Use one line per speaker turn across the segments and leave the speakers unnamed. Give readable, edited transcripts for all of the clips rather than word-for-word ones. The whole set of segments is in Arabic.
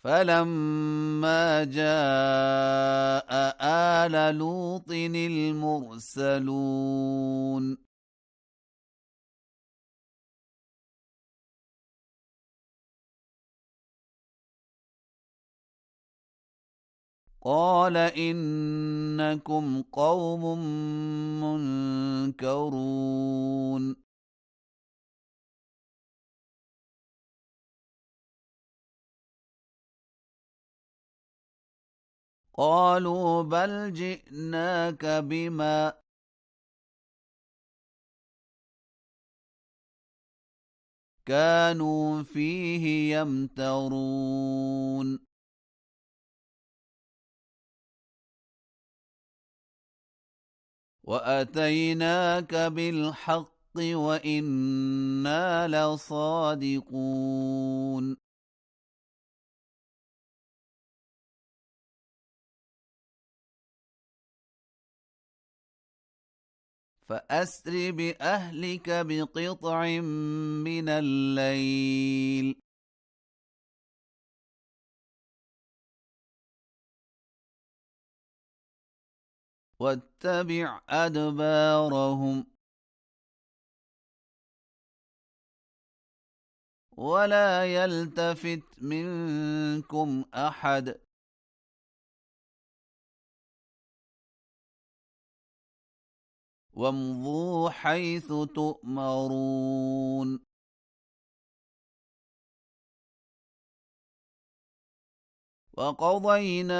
فلما جاء آل لوط المرسلون قال إنكم قوم منكرون قالوا بل جئناك بما كانوا فيه يمترون وأتيناك بالحق وإنا لصادقون فأسر بأهلك بقطع من الليل واتبع أدبارهم ولا يلتفت منكم أحد وامضوا حيث تؤمرون وقضينا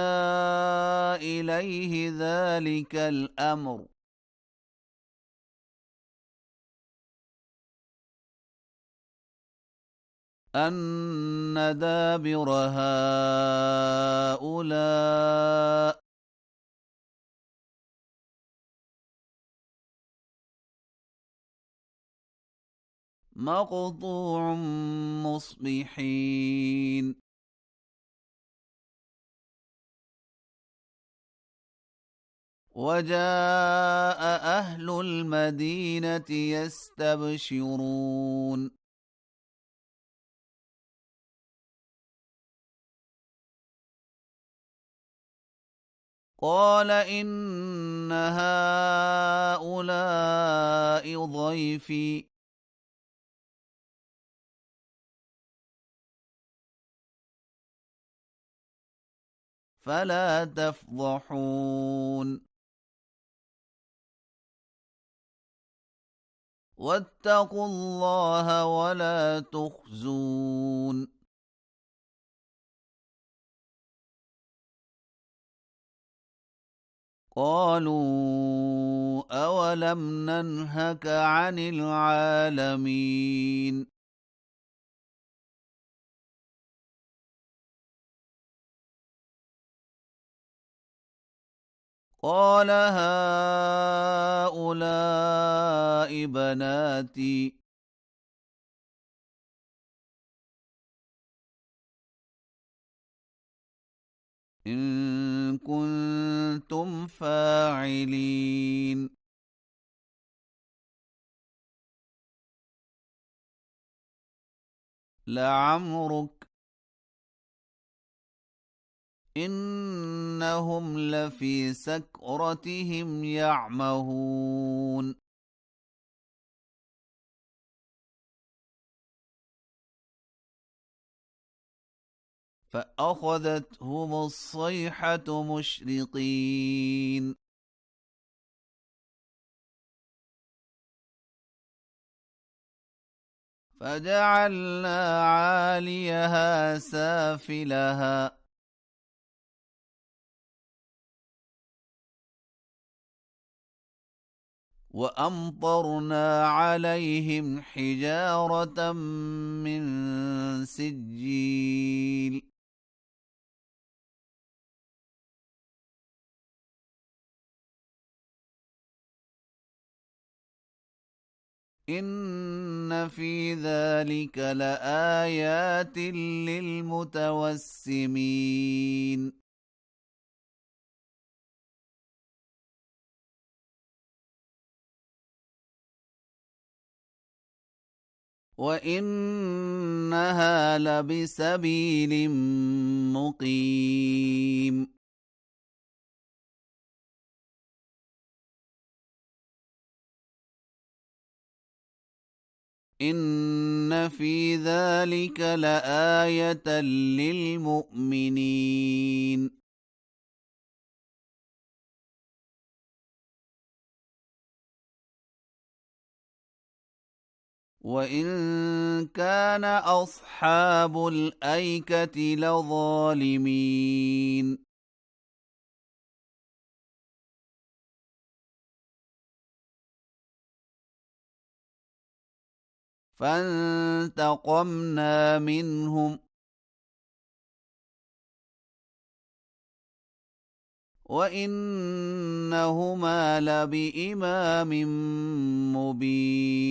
إليه ذلك الأمر أن دابر هؤلاء مقطوع مصبحين وجاء أهل المدينة يستبشرون قال إن هؤلاء ضيفي فلا تفضحون واتقوا الله ولا تخزون قالوا أولم ننهك عن العالمين قال هؤلاء بناتي إن كنتم فاعلين لعمرك إنهم لفي سكرتهم يعمهون فأخذتهم الصيحة مشرقين فجعلنا عاليها سافلها وأمطرنا عليهم حجارة من سجيل إن في ذلك لآيات للمتوسمين وإنها لبسبيل مقيم إن في ذلك لآية للمؤمنين وإن كان أصحاب الأيكة لظالمين فانتقمنا منهم وإنهما لبإمام مبين